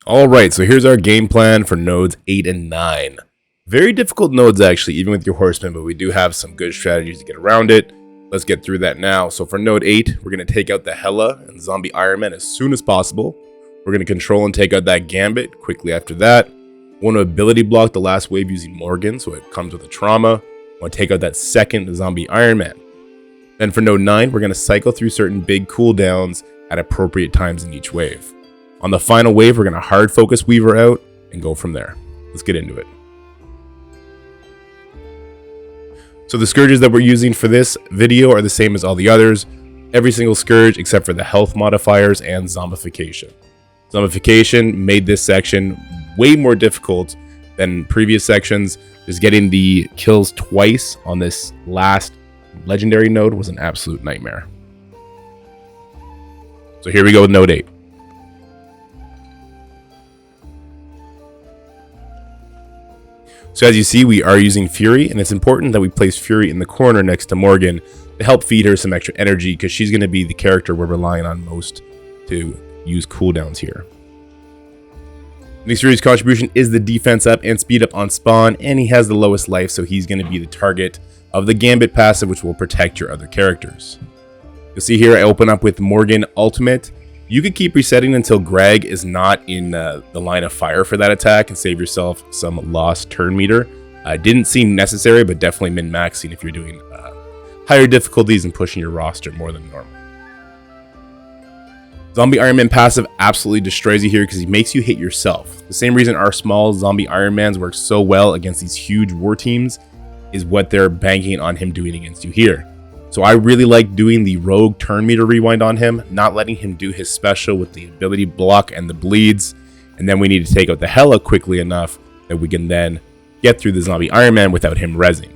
Alright, so here's our game plan for nodes 8 and 9. Very difficult nodes actually, even with your horsemen, but we do have some good strategies to get around it. Let's get through that now. So for node 8, we're going to take out the Hela and Zombie Iron Man as soon as possible. We're going to control and take out that Gambit quickly after that. We want to ability block the last wave using Morgan, so it comes with a trauma. We want to take out that second Zombie Iron Man. Then for node 9, we're going to cycle through certain big cooldowns at appropriate times in each wave. On the final wave, we're going to hard focus Weaver out and go from there. Let's get into it. So the Scourges that we're using for this video are the same as all the others. Every single Scourge except for the health modifiers and zombification. Zombification made this section way more difficult than previous sections. Just getting the kills twice on this last legendary node was an absolute nightmare. So here we go with node 8. So as you see, we are using Fury, and it's important that we place Fury in the corner next to Morgan to help feed her some extra energy, because she's going to be the character we're relying on most to use cooldowns here. Next Fury's contribution is the defense up and speed up on spawn, and he has the lowest life, so he's going to be the target of the Gambit passive, which will protect your other characters. You'll see here I open up with Morgan ultimate. You could keep resetting until Greg is not in the line of fire for that attack and save yourself some lost turn meter. Didn't seem necessary, but definitely min-maxing if you're doing higher difficulties and pushing your roster more than normal. Zombie Iron Man passive absolutely destroys you here because he makes you hit yourself. The same reason our small Zombie Iron Mans work so well against these huge war teams is what they're banking on him doing against you here. So I really like doing the rogue turn meter rewind on him, not letting him do his special with the ability block and the bleeds. And then we need to take out the Hela quickly enough that we can then get through the Zombie Iron Man without him rezzing.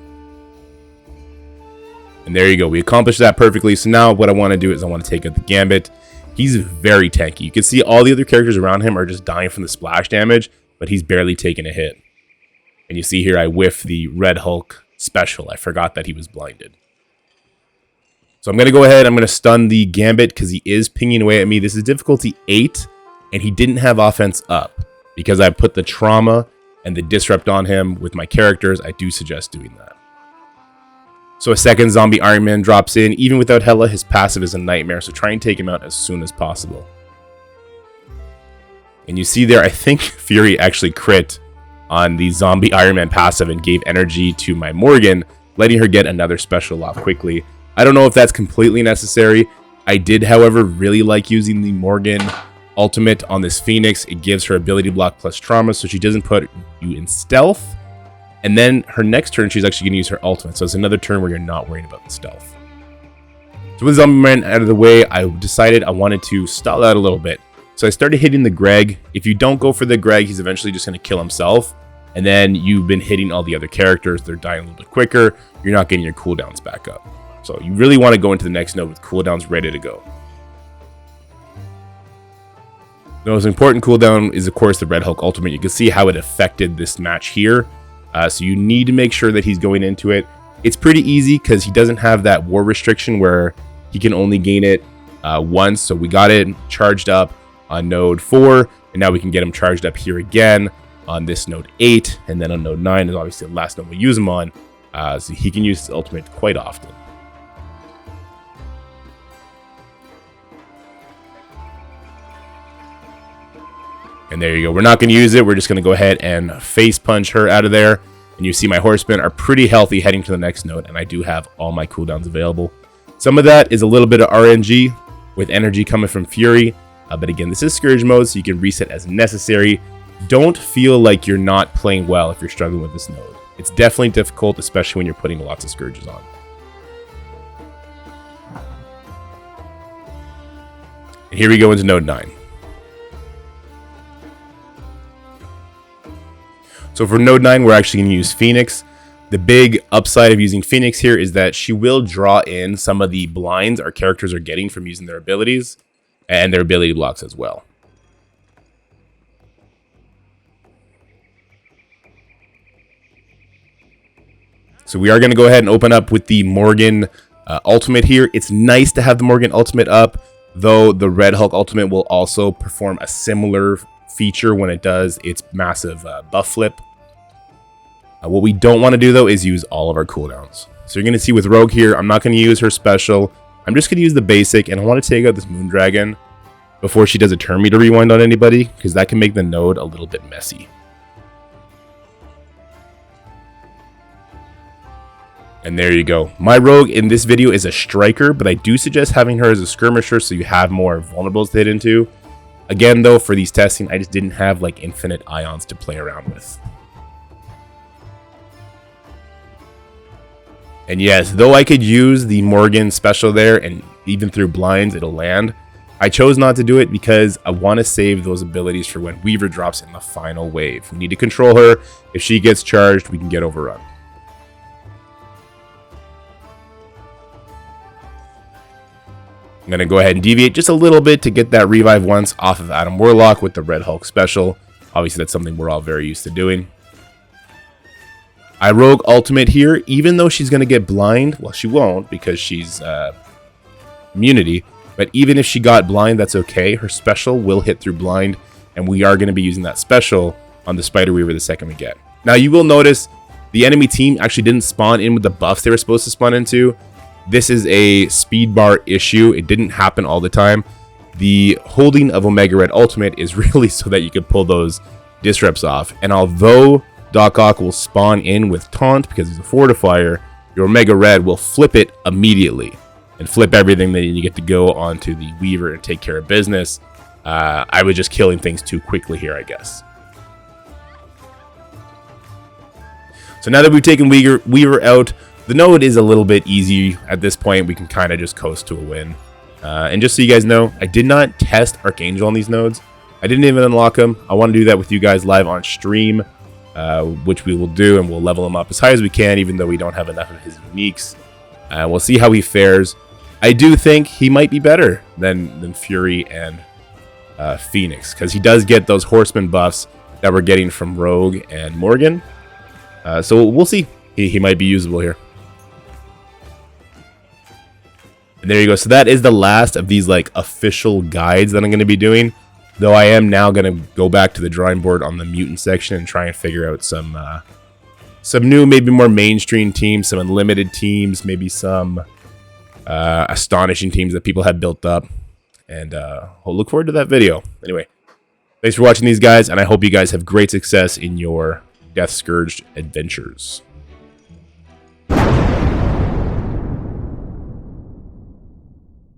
And there you go, we accomplished that perfectly. So now what I want to do is I want to take out the Gambit. He's very tanky. You can see all the other characters around him are just dying from the splash damage, but he's barely taking a hit. And you see here I whiff the Red Hulk special. I forgot that he was blinded. So I'm going to go ahead, I'm going to stun the Gambit because he is pinging away at me. This is difficulty 8, and he didn't have offense up. Because I put the trauma and the disrupt on him with my characters, I do suggest doing that. So a second Zombie Iron Man drops in. Even without Hela, his passive is a nightmare, so try and take him out as soon as possible. And you see there, I think Fury actually crit on the Zombie Iron Man passive and gave energy to my Morgan, letting her get another special off quickly. I don't know if that's completely necessary. I did, however, really like using the Morgan ultimate on this Phoenix. It gives her ability block plus trauma, so she doesn't put you in stealth. And then her next turn, she's actually going to use her ultimate. So it's another turn where you're not worrying about the stealth. So with Zombie Man out of the way, I decided I wanted to stall out a little bit. So I started hitting the Greg. If you don't go for the Greg, he's eventually just going to kill himself. And then you've been hitting all the other characters. They're dying a little bit quicker. You're not getting your cooldowns back up. So you really want to go into the next node with cooldowns ready to go. The most important cooldown is, of course, the Red Hulk ultimate. You can see how it affected this match here. So you need to make sure that he's going into it. It's pretty easy because he doesn't have that war restriction where he can only gain it once. So we got it charged up on node 4. And now we can get him charged up here again on this node 8. And then on node 9 is obviously the last node we use him on. So he can use his ultimate quite often. And there you go. We're not going to use it. We're just going to go ahead and face punch her out of there. And you see my horsemen are pretty healthy heading to the next node. And I do have all my cooldowns available. Some of that is a little bit of RNG with energy coming from Fury. But again, this is Scourge mode, so you can reset as necessary. Don't feel like you're not playing well if you're struggling with this node. It's definitely difficult, especially when you're putting lots of Scourges on. And here we go into node 9. So for node 9, we're actually going to use Phoenix. The big upside of using Phoenix here is that she will draw in some of the blinds our characters are getting from using their abilities and their ability blocks as well. So we are going to go ahead and open up with the Morgan ultimate here. It's nice to have the Morgan ultimate up, though the Red Hulk ultimate will also perform a similar feature when it does its massive buff flip. What we don't want to do though is use all of our cooldowns. So you're going to see with Rogue here, I'm not going to use her special. I'm just going to use the basic, and I want to take out this Moondragon before she does a turn meter rewind on anybody, because that can make the node a little bit messy. And there you go. My Rogue in this video is a striker, but I do suggest having her as a skirmisher so you have more vulnerables to hit into. Again though, for these testing, I just didn't have like infinite ions to play around with. And yes, though I could use the Morgan special there, and even through blinds it'll land, I chose not to do it because I want to save those abilities for when Weaver drops in the final wave. We need to control her. If she gets charged, we can get overrun. I'm going to go ahead and deviate just a little bit to get that revive once off of Adam Warlock with the Red Hulk special. Obviously, that's something we're all very used to doing. I Rogue ultimate here, even though she's going to get blind. Well, she won't because she's immunity. But even if she got blind, that's okay. Her special will hit through blind, and we are going to be using that special on the Spider Weaver the second we get. Now, you will notice the enemy team actually didn't spawn in with the buffs they were supposed to spawn into. This is a speed bar issue. It didn't happen all the time. The holding of Omega Red Ultimate is really so that you could pull those disrupts off. And although Doc Ock will spawn in with Taunt because he's a fortifier, your Omega Red will flip it immediately and flip everything. Then you get to go onto the Weaver and take care of business. I was just killing things too quickly here, I guess. So now that we've taken Weaver out, the node is a little bit easy at this point. We can kind of just coast to a win. And just so you guys know, I did not test Archangel on these nodes. I didn't even unlock him. I want to do that with you guys live on stream, which we will do, and we'll level him up as high as we can, even though we don't have enough of his uniques. We'll see how he fares. I do think he might be better than Fury and Phoenix, because he does get those Horseman buffs that we're getting from Rogue and Morgan. So we'll see. He might be usable here. And there you go. So that is the last of these like official guides that I'm going to be doing. Though I am now going to go back to the drawing board on the mutant section and try and figure out some new, maybe more mainstream teams, some unlimited teams, maybe some astonishing teams that people have built up. And I'll look forward to that video. Anyway, thanks for watching these guys, and I hope you guys have great success in your Death Scourged adventures.